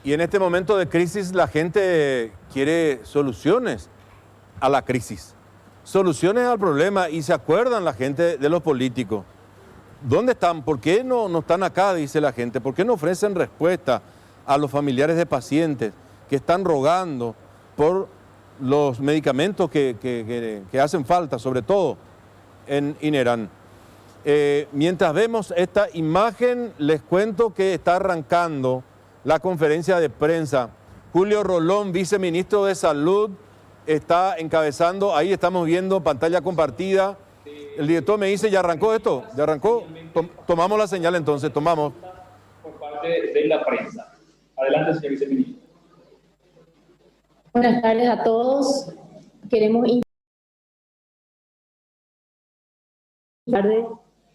Y en este momento de crisis la gente quiere soluciones a la crisis, soluciones al problema, y se acuerdan la gente de los políticos. ¿Dónde están? ¿Por qué no están acá? Dice la gente. ¿Por qué no ofrecen respuesta a los familiares de pacientes que están rogando por los medicamentos que hacen falta, sobre todo en Inerán? Mientras vemos esta imagen, les cuento que está arrancando la conferencia de prensa. Julio Rolón, viceministro de Salud, está encabezando. Ahí estamos viendo pantalla compartida. El director me dice, ¿ya arrancó esto? ¿Ya arrancó? Tomamos la señal entonces, tomamos. Por parte de la prensa. Adelante, señor viceministro. Buenas tardes a todos. Queremos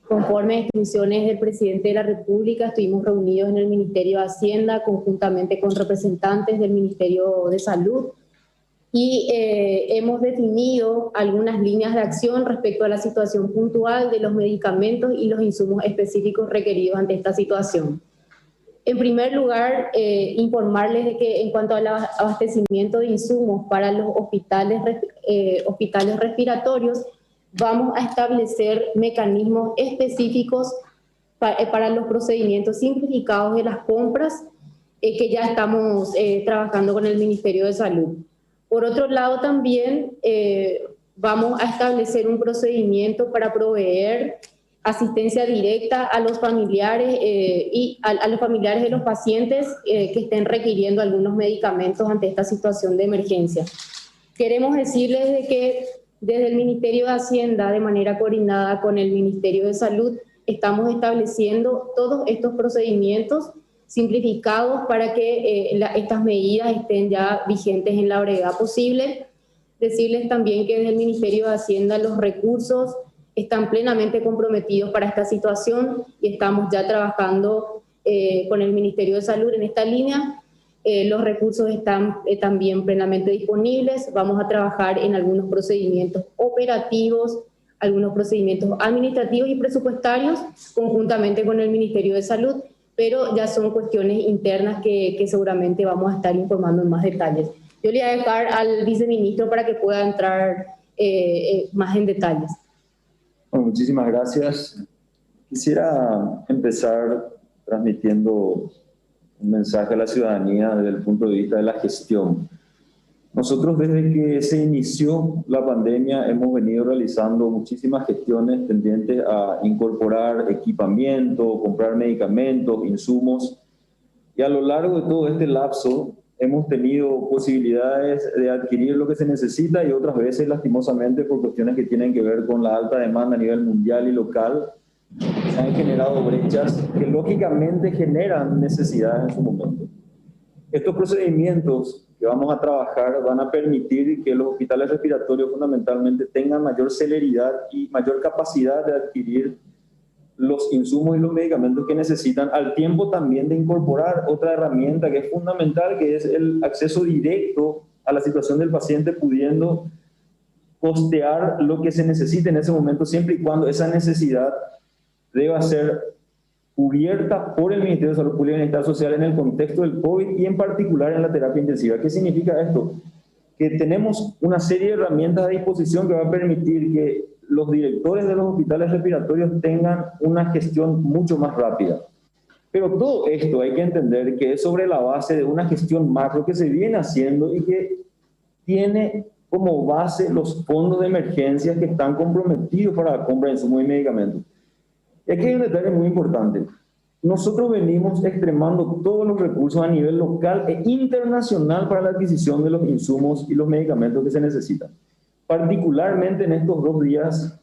conforme a instrucciones del presidente de la República, estuvimos reunidos en el Ministerio de Hacienda conjuntamente con representantes del Ministerio de Salud y hemos definido algunas líneas de acción respecto a la situación puntual de los medicamentos y los insumos específicos requeridos ante esta situación. En primer lugar, informarles de que en cuanto al abastecimiento de insumos para los hospitales respiratorios, vamos a establecer mecanismos específicos para los procedimientos simplificados de las compras que ya estamos trabajando con el Ministerio de Salud. Por otro lado, también vamos a establecer un procedimiento para proveer asistencia directa a los familiares y a los familiares de los pacientes que estén requiriendo algunos medicamentos ante esta situación de emergencia. Queremos decirles de que desde el Ministerio de Hacienda, de manera coordinada con el Ministerio de Salud, estamos estableciendo todos estos procedimientos simplificados para que estas medidas estén ya vigentes en la brevedad posible. Decirles también que desde el Ministerio de Hacienda los recursos están plenamente comprometidos para esta situación y estamos ya trabajando con el Ministerio de Salud en esta línea. Los recursos están también plenamente disponibles. Vamos a trabajar en algunos procedimientos operativos, algunos procedimientos administrativos y presupuestarios conjuntamente con el Ministerio de Salud, pero ya son cuestiones internas que seguramente vamos a estar informando en más detalles. Yo le voy a dejar al viceministro para que pueda entrar más en detalles. Bueno, muchísimas gracias. Quisiera empezar transmitiendo un mensaje a la ciudadanía desde el punto de vista de la gestión. Nosotros desde que se inició la pandemia hemos venido realizando muchísimas gestiones tendientes a incorporar equipamiento, comprar medicamentos, insumos, y a lo largo de todo este lapso hemos tenido posibilidades de adquirir lo que se necesita y otras veces, lastimosamente, por cuestiones que tienen que ver con la alta demanda a nivel mundial y local, se han generado brechas que lógicamente generan necesidades en su momento. Estos procedimientos que vamos a trabajar van a permitir que los hospitales respiratorios fundamentalmente tengan mayor celeridad y mayor capacidad de adquirir los insumos y los medicamentos que necesitan, al tiempo también de incorporar otra herramienta que es fundamental, que es el acceso directo a la situación del paciente, pudiendo costear lo que se necesite en ese momento, siempre y cuando esa necesidad deba ser cubierta por el Ministerio de Salud Pública y Bienestar Social en el contexto del COVID y en particular en la terapia intensiva. ¿Qué significa esto? Que tenemos una serie de herramientas a disposición que va a permitir que los directores de los hospitales respiratorios tengan una gestión mucho más rápida. Pero todo esto hay que entender que es sobre la base de una gestión macro que se viene haciendo y que tiene como base los fondos de emergencia que están comprometidos para la compra de insumos y medicamentos. Y aquí hay un detalle muy importante. Nosotros venimos extremando todos los recursos a nivel local e internacional para la adquisición de los insumos y los medicamentos que se necesitan. Particularmente en estos 2 días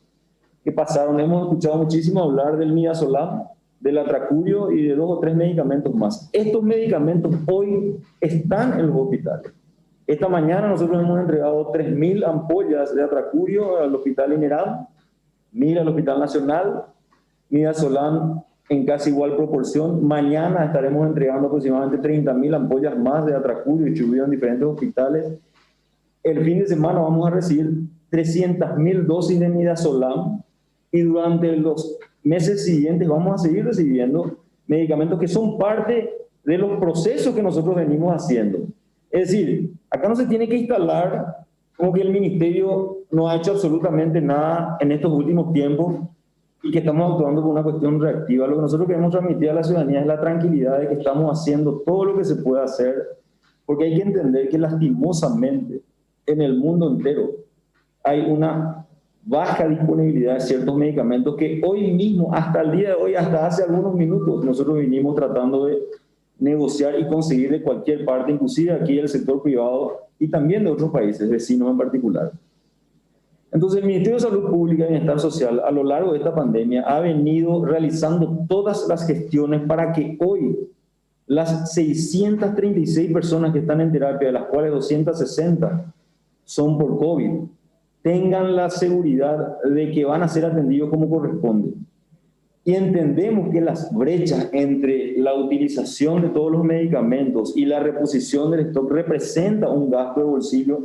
que pasaron, hemos escuchado muchísimo hablar del Midazolam, del Atracurio y de 2 o 3 medicamentos más. Estos medicamentos hoy están en los hospitales. Esta mañana nosotros hemos entregado 3.000 ampollas de Atracurio al Hospital Inerán, 1.000 al Hospital Nacional, Midazolam en casi igual proporción. Mañana estaremos entregando aproximadamente 30.000 ampollas más de Atracurio distribuidas en diferentes hospitales. El fin de semana vamos a recibir 300.000 dosis de Midazolam y durante los meses siguientes vamos a seguir recibiendo medicamentos que son parte de los procesos que nosotros venimos haciendo. Es decir, acá no se tiene que instalar como que el ministerio no ha hecho absolutamente nada en estos últimos tiempos y que estamos actuando por una cuestión reactiva. Lo que nosotros queremos transmitir a la ciudadanía es la tranquilidad de que estamos haciendo todo lo que se puede hacer, porque hay que entender que lastimosamente en el mundo entero hay una baja disponibilidad de ciertos medicamentos que hoy mismo, hasta el día de hoy, hasta hace algunos minutos, nosotros vinimos tratando de negociar y conseguir de cualquier parte, inclusive aquí del sector privado y también de otros países, vecinos en particular. Entonces, el Ministerio de Salud Pública y Bienestar Social, a lo largo de esta pandemia, ha venido realizando todas las gestiones para que hoy las 636 personas que están en terapia, de las cuales 260 son por COVID, tengan la seguridad de que van a ser atendidos como corresponde. Y entendemos que las brechas entre la utilización de todos los medicamentos y la reposición del stock representa un gasto de bolsillo,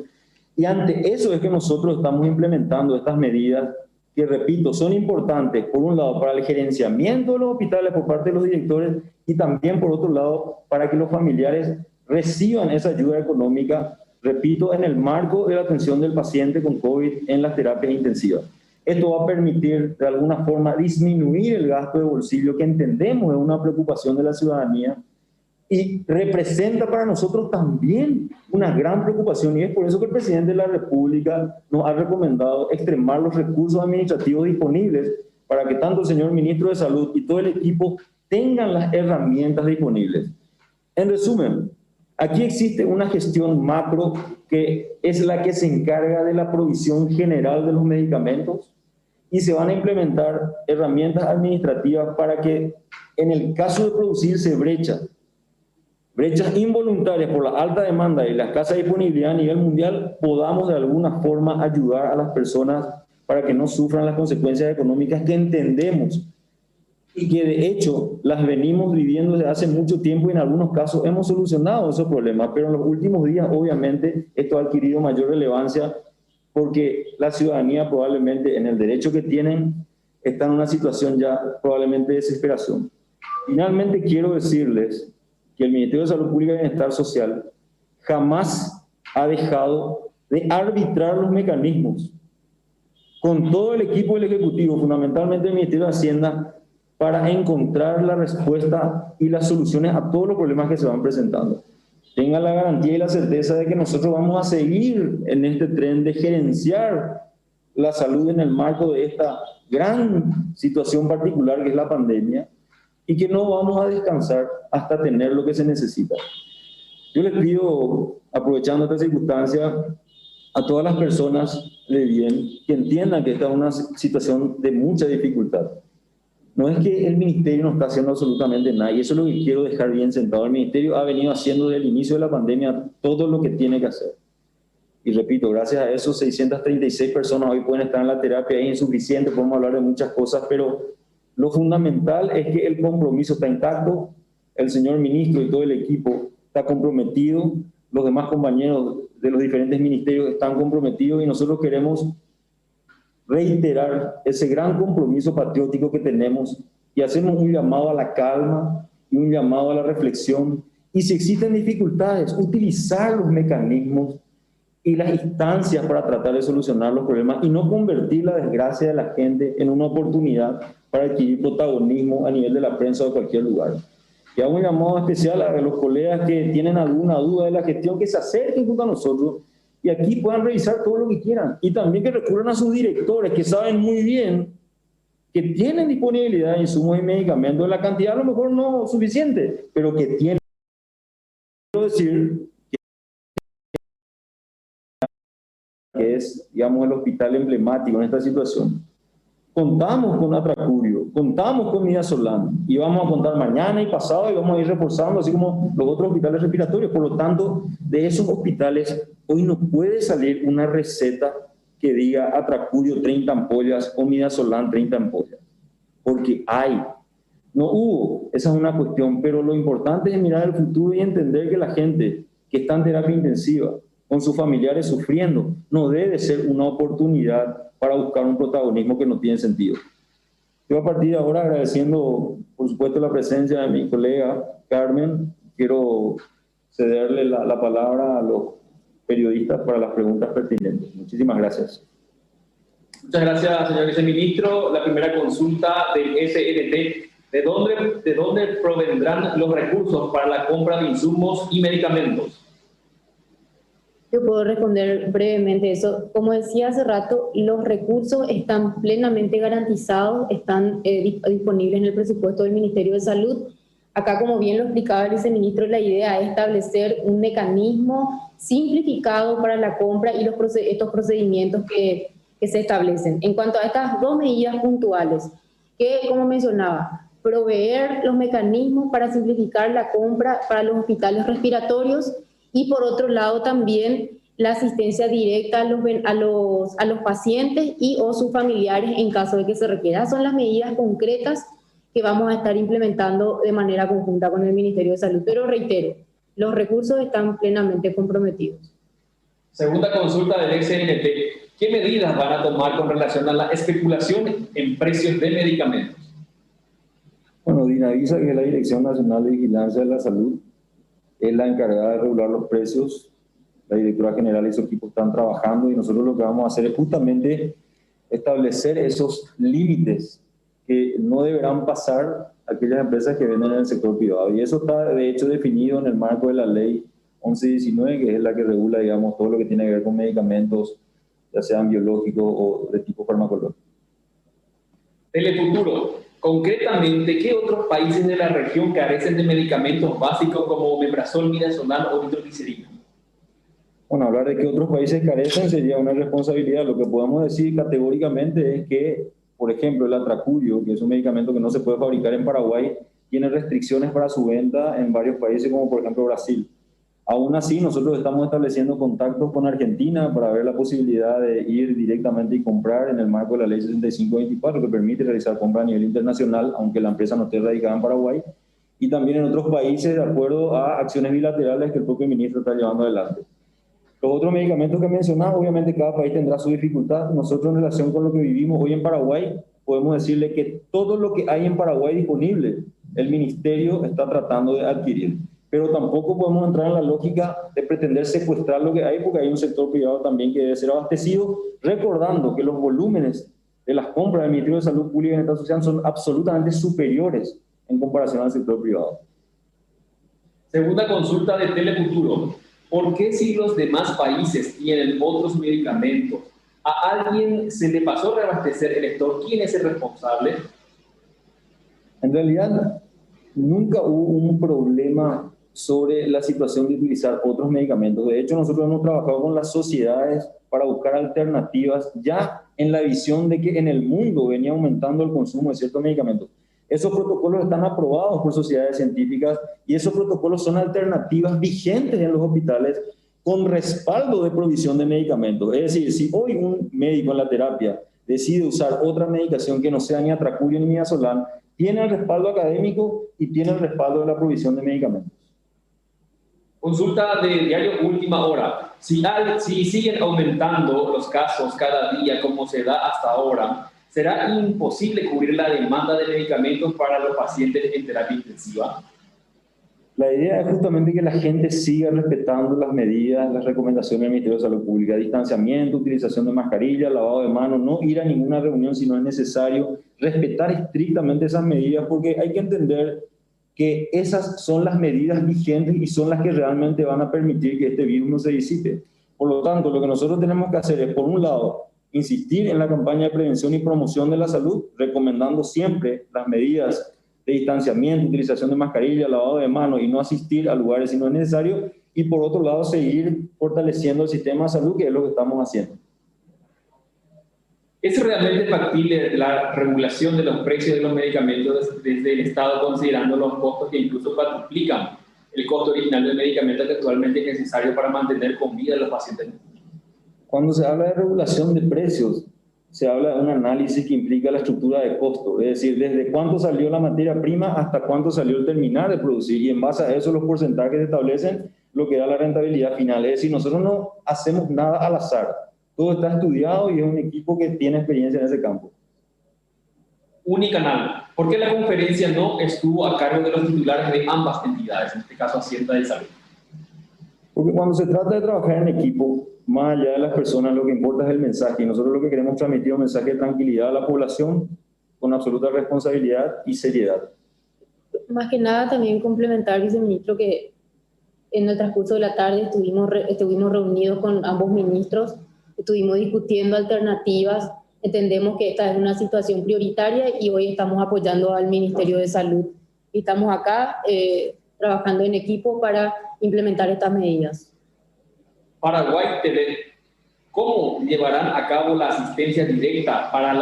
y ante eso es que nosotros estamos implementando estas medidas que, repito, son importantes, por un lado, para el gerenciamiento de los hospitales por parte de los directores y también, por otro lado, para que los familiares reciban esa ayuda económica, repito, en el marco de la atención del paciente con COVID en las terapias intensivas. Esto va a permitir, de alguna forma, disminuir el gasto de bolsillo que entendemos es una preocupación de la ciudadanía y representa para nosotros también una gran preocupación, y es por eso que el presidente de la República nos ha recomendado extremar los recursos administrativos disponibles para que tanto el señor ministro de Salud y todo el equipo tengan las herramientas disponibles. En resumen, aquí existe una gestión macro que es la que se encarga de la provisión general de los medicamentos, y se van a implementar herramientas administrativas para que, en el caso de producirse brechas involuntarias por la alta demanda y la escasa disponibilidad a nivel mundial, podamos de alguna forma ayudar a las personas para que no sufran las consecuencias económicas que entendemos y que de hecho las venimos viviendo desde hace mucho tiempo, y en algunos casos hemos solucionado esos problemas, pero en los últimos días obviamente esto ha adquirido mayor relevancia porque la ciudadanía probablemente, en el derecho que tienen, está en una situación ya probablemente de desesperación. Finalmente quiero decirles que el Ministerio de Salud Pública y Bienestar Social jamás ha dejado de arbitrar los mecanismos con todo el equipo del Ejecutivo, fundamentalmente el Ministerio de Hacienda, para encontrar la respuesta y las soluciones a todos los problemas que se van presentando. Tengan la garantía y la certeza de que nosotros vamos a seguir en este tren de gerenciar la salud en el marco de esta gran situación particular que es la pandemia, y que no vamos a descansar hasta tener lo que se necesita. Yo les pido, aprovechando esta circunstancia, a todas las personas de bien que entiendan que esta es una situación de mucha dificultad. No es que el ministerio no está haciendo absolutamente nada, y eso es lo que quiero dejar bien sentado. El ministerio ha venido haciendo desde el inicio de la pandemia todo lo que tiene que hacer. Y repito, gracias a eso 636 personas hoy pueden estar en la terapia, es insuficiente, podemos hablar de muchas cosas, pero lo fundamental es que el compromiso está intacto, el señor ministro y todo el equipo está comprometido, los demás compañeros de los diferentes ministerios están comprometidos, y nosotros queremos reiterar ese gran compromiso patriótico que tenemos y hacemos un llamado a la calma y un llamado a la reflexión, y si existen dificultades, utilizar los mecanismos y las instancias para tratar de solucionar los problemas y no convertir la desgracia de la gente en una oportunidad para adquirir protagonismo a nivel de la prensa o de cualquier lugar. Y hago un llamado especial a los colegas que tienen alguna duda de la gestión, que se acerquen junto a nosotros y aquí puedan revisar todo lo que quieran, y también que recurran a sus directores, que saben muy bien que tienen disponibilidad de insumos y medicamentos, la cantidad a lo mejor no suficiente, pero que tienen. Quiero decir que es, digamos, el hospital emblemático en esta situación. Contamos con Atracurio, contamos con Midazolam, y vamos a contar mañana y pasado, y vamos a ir reforzando, así como los otros hospitales respiratorios. Por lo tanto, de esos hospitales hoy no puede salir una receta que diga Atracurio 30 ampollas o Midazolam 30 ampollas, porque no hubo, esa es una cuestión, pero lo importante es mirar el futuro y entender que la gente que está en terapia intensiva, con sus familiares sufriendo, no debe ser una oportunidad para buscar un protagonismo que no tiene sentido. Yo a partir de ahora, agradeciendo por supuesto la presencia de mi colega Carmen, quiero cederle la palabra a los periodistas para las preguntas pertinentes. Muchísimas gracias. Muchas gracias, señor viceministro. La primera consulta del SNT. ¿De dónde provendrán los recursos para la compra de insumos y medicamentos? Yo puedo responder brevemente eso. Como decía hace rato, los recursos están plenamente garantizados, están disponibles en el presupuesto del Ministerio de Salud. Acá, como bien lo explicaba el viceministro, la idea es establecer un mecanismo simplificado para la compra y estos procedimientos que se establecen. En cuanto a estas dos medidas puntuales, que, como mencionaba, proveer los mecanismos para simplificar la compra para los hospitales respiratorios y, por otro lado, también la asistencia directa a los pacientes y o sus familiares en caso de que se requiera. Son las medidas concretas que vamos a estar implementando de manera conjunta con el Ministerio de Salud. Pero reitero, los recursos están plenamente comprometidos. Segunda consulta del XNT. ¿Qué medidas van a tomar con relación a la especulación en precios de medicamentos? Bueno, DINAVISA, que es la Dirección Nacional de Vigilancia de la Salud, es la encargada de regular los precios. La directora general y su equipo están trabajando y nosotros lo que vamos a hacer es justamente establecer esos límites que no deberán pasar aquellas empresas que venden en el sector privado. Y eso está, de hecho, definido en el marco de la ley 1119, que es la que regula, digamos, todo lo que tiene que ver con medicamentos, ya sean biológicos o de tipo farmacológico. Telefuturo. Concretamente, ¿qué otros países de la región carecen de medicamentos básicos como omeprazol, midazolam o nitroglicerina? Bueno, hablar de que otros países carecen sería una responsabilidad. Lo que podemos decir categóricamente es que, por ejemplo, el atracurio, que es un medicamento que no se puede fabricar en Paraguay, tiene restricciones para su venta en varios países, como por ejemplo Brasil. Aún así, nosotros estamos estableciendo contactos con Argentina para ver la posibilidad de ir directamente y comprar en el marco de la ley 6524, que permite realizar compras a nivel internacional, aunque la empresa no esté radicada en Paraguay, y también en otros países de acuerdo a acciones bilaterales que el propio ministro está llevando adelante. Los otros medicamentos que mencionaba, obviamente cada país tendrá su dificultad. Nosotros, en relación con lo que vivimos hoy en Paraguay, podemos decirle que todo lo que hay en Paraguay disponible, el ministerio está tratando de adquirir. Pero tampoco podemos entrar en la lógica de pretender secuestrar lo que hay, porque hay un sector privado también que debe ser abastecido, recordando que los volúmenes de las compras del Ministerio de Salud Pública y Bienestar Social son absolutamente superiores en comparación al sector privado. Segunda consulta de Telefuturo. ¿Por qué si los demás países tienen otros medicamentos, a alguien se le pasó a reabastecer el stock? ¿Quién es el responsable? En realidad, nunca hubo un problema sobre la situación de utilizar otros medicamentos. De hecho, nosotros hemos trabajado con las sociedades para buscar alternativas, ya en la visión de que en el mundo venía aumentando el consumo de ciertos medicamentos. Esos protocolos están aprobados por sociedades científicas y esos protocolos son alternativas vigentes en los hospitales con respaldo de provisión de medicamentos. Es decir, si hoy un médico en la terapia decide usar otra medicación que no sea ni atracurio ni midazolam, tiene el respaldo académico y tiene el respaldo de la provisión de medicamentos. Consulta de diario Última Hora. Si siguen aumentando los casos cada día como se da hasta ahora, ¿será imposible cubrir la demanda de medicamentos para los pacientes en terapia intensiva? La idea es justamente que la gente siga respetando las medidas, las recomendaciones del Ministerio de Salud Pública: distanciamiento, utilización de mascarilla, lavado de manos, no ir a ninguna reunión si no es necesario, respetar estrictamente esas medidas, porque hay que entender que esas son las medidas vigentes y son las que realmente van a permitir que este virus no se disipe. Por lo tanto, lo que nosotros tenemos que hacer es, por un lado, insistir en la campaña de prevención y promoción de la salud, recomendando siempre las medidas de distanciamiento, utilización de mascarilla, lavado de manos y no asistir a lugares si no es necesario. Y por otro lado, seguir fortaleciendo el sistema de salud, que es lo que estamos haciendo. ¿Es realmente factible la regulación de los precios de los medicamentos desde el Estado, considerando los costos que incluso cuadruplican el costo original del medicamento que actualmente es necesario para mantener con vida a los pacientes? Cuando se habla de regulación de precios, se habla de un análisis que implica la estructura de costo, es decir, desde cuánto salió la materia prima hasta cuánto salió el terminar de producir, y en base a eso los porcentajes establecen lo que da la rentabilidad final. Es decir, nosotros no hacemos nada al azar, todo está estudiado y es un equipo que tiene experiencia en ese campo. unicanal. ¿Por qué la conferencia no estuvo a cargo de los titulares de ambas entidades, en este caso Hacienda y Salud? Porque cuando se trata de trabajar en equipo, más allá de las personas, lo que importa es el mensaje. Y nosotros lo que queremos transmitir es un mensaje de tranquilidad a la población con absoluta responsabilidad y seriedad. Más que nada también complementar, viceministro, que en el transcurso de la tarde estuvimos reunidos con ambos ministros, estuvimos discutiendo alternativas. Entendemos que esta es una situación prioritaria y hoy estamos apoyando al Ministerio de Salud. Y estamos acá trabajando en equipo para implementar estas medidas. Paraguay TV, ¿cómo llevarán a cabo la asistencia directa para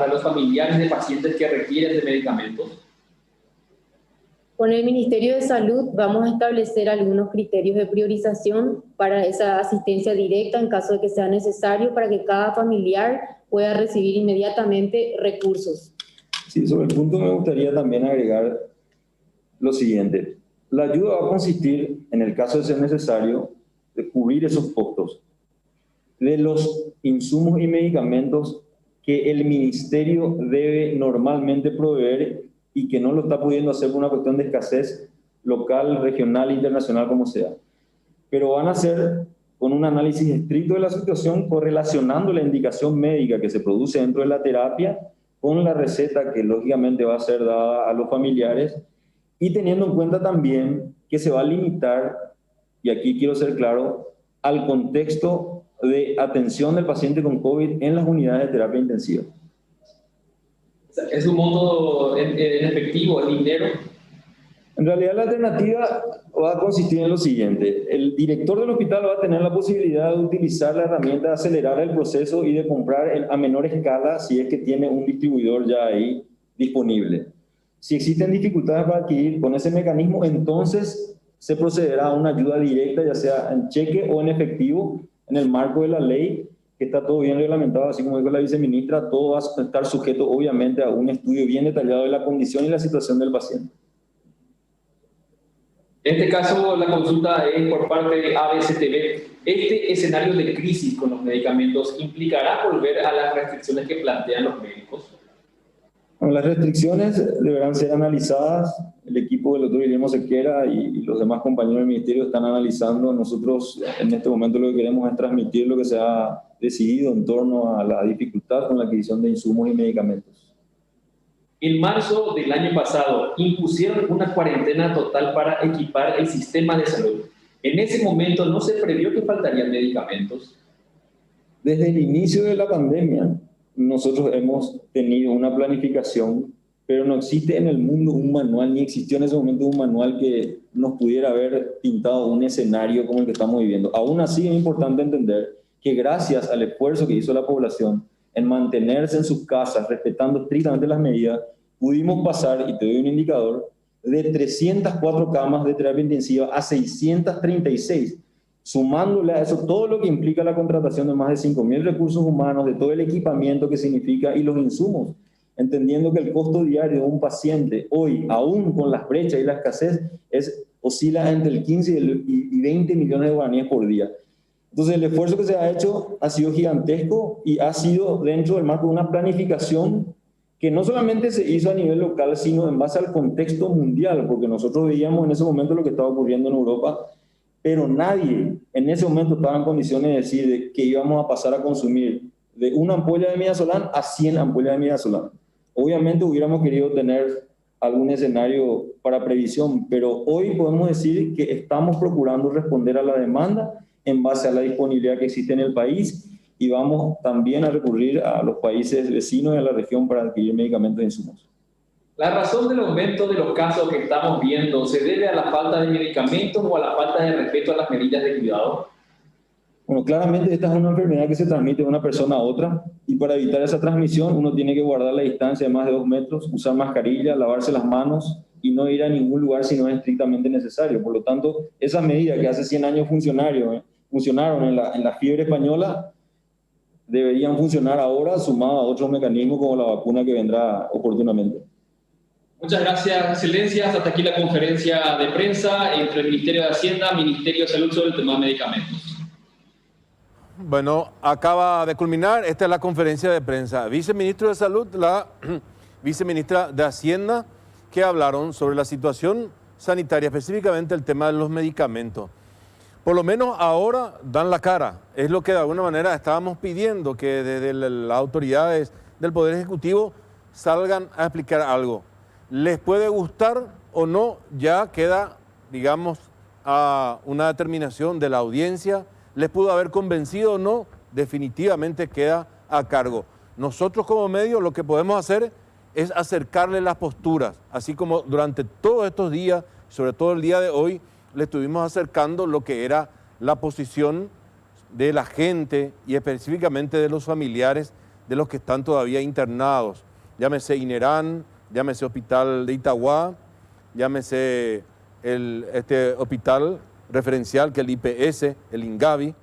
los familiares de pacientes que requieren de medicamentos? Con el Ministerio de Salud vamos a establecer algunos criterios de priorización para esa asistencia directa en caso de que sea necesario, para que cada familiar pueda recibir inmediatamente recursos. Sí, sobre el punto me gustaría también agregar lo siguiente. La ayuda va a consistir, en el caso de ser necesario, de cubrir esos costos de los insumos y medicamentos que el Ministerio debe normalmente proveer y que no lo está pudiendo hacer por una cuestión de escasez local, regional, internacional, como sea. Pero van a ser con un análisis estricto de la situación, correlacionando la indicación médica que se produce dentro de la terapia con la receta que lógicamente va a ser dada a los familiares, y teniendo en cuenta también que se va a limitar, y aquí quiero ser claro, al contexto de atención del paciente con COVID en las unidades de terapia intensiva. ¿Es un monto en efectivo, en dinero? En realidad la alternativa va a consistir en lo siguiente. El director del hospital va a tener la posibilidad de utilizar la herramienta de acelerar el proceso y de comprar a menor escala si es que tiene un distribuidor ya ahí disponible. Si existen dificultades para adquirir con ese mecanismo, entonces se procederá a una ayuda directa, ya sea en cheque o en efectivo, en el marco de la ley, que está todo bien reglamentado, así como dijo la viceministra. Todo va a estar sujeto obviamente a un estudio bien detallado de la condición y la situación del paciente. En este caso, la consulta es por parte de ABCTV. ¿Este escenario de crisis con los medicamentos implicará volver a las restricciones que plantean los médicos? Bueno, las restricciones deberán ser analizadas. El equipo del doctor Guillermo Sequera y los demás compañeros del ministerio están analizando. Nosotros en este momento lo que queremos es transmitir lo que se ha decidido en torno a la dificultad con la adquisición de insumos y medicamentos. En marzo del año pasado impusieron una cuarentena total para equipar el sistema de salud. En ese momento no se previó que faltarían medicamentos. Desde el inicio de la pandemia nosotros hemos tenido una planificación, pero no existe en el mundo un manual, ni existió en ese momento un manual que nos pudiera haber pintado un escenario como el que estamos viviendo. Aún así es importante entender que gracias al esfuerzo que hizo la población en mantenerse en sus casas, respetando estrictamente las medidas, pudimos pasar, y te doy un indicador, de 304 camas de terapia intensiva a 636, sumándole a eso todo lo que implica la contratación de más de 5.000 recursos humanos, de todo el equipamiento que significa y los insumos, entendiendo que el costo diario de un paciente hoy, aún con las brechas y la escasez, oscila entre el 15 y 20 millones de guaraníes por día. Entonces el esfuerzo que se ha hecho ha sido gigantesco y ha sido dentro del marco de una planificación que no solamente se hizo a nivel local, sino en base al contexto mundial, porque nosotros veíamos en ese momento lo que estaba ocurriendo en Europa, pero nadie en ese momento estaba en condiciones de decir que íbamos a pasar a consumir de una ampolla de midazolam a 100 ampollas de midazolam. Obviamente hubiéramos querido tener algún escenario para previsión, pero hoy podemos decir que estamos procurando responder a la demanda en base a la disponibilidad que existe en el país, y vamos también a recurrir a los países vecinos de la región para adquirir medicamentos e insumos. ¿La razón del aumento de los casos que estamos viendo se debe a la falta de medicamentos o a la falta de respeto a las medidas de cuidado? Bueno, claramente esta es una enfermedad que se transmite de una persona a otra, y para evitar esa transmisión uno tiene que guardar la distancia de más de 2 metros, usar mascarilla, lavarse las manos y no ir a ningún lugar si no es estrictamente necesario. Por lo tanto, esas medidas que hace 100 años funcionaron en la fiebre española deberían funcionar ahora, sumado a otros mecanismos como la vacuna que vendrá oportunamente. Muchas gracias, excelencias. Hasta aquí la conferencia de prensa entre el Ministerio de Hacienda y el Ministerio de Salud sobre el tema de medicamentos. Bueno, acaba de culminar. Esta es la conferencia de prensa. Viceministro de Salud, la viceministra de Hacienda, que hablaron sobre la situación sanitaria, específicamente el tema de los medicamentos. Por lo menos ahora dan la cara. Es lo que de alguna manera estábamos pidiendo, que desde las autoridades del Poder Ejecutivo salgan a explicar algo. Les puede gustar o no, ya queda, digamos, a una determinación de la audiencia. Les pudo haber convencido o no, definitivamente queda a cargo. Nosotros como medio lo que podemos hacer es acercarle las posturas, así como durante todos estos días, sobre todo el día de hoy, le estuvimos acercando lo que era la posición de la gente y específicamente de los familiares de los que están todavía internados. Llámese Inerán, llámese Hospital de Itagua, llámese este hospital referencial que es el IPS, el INGAVI,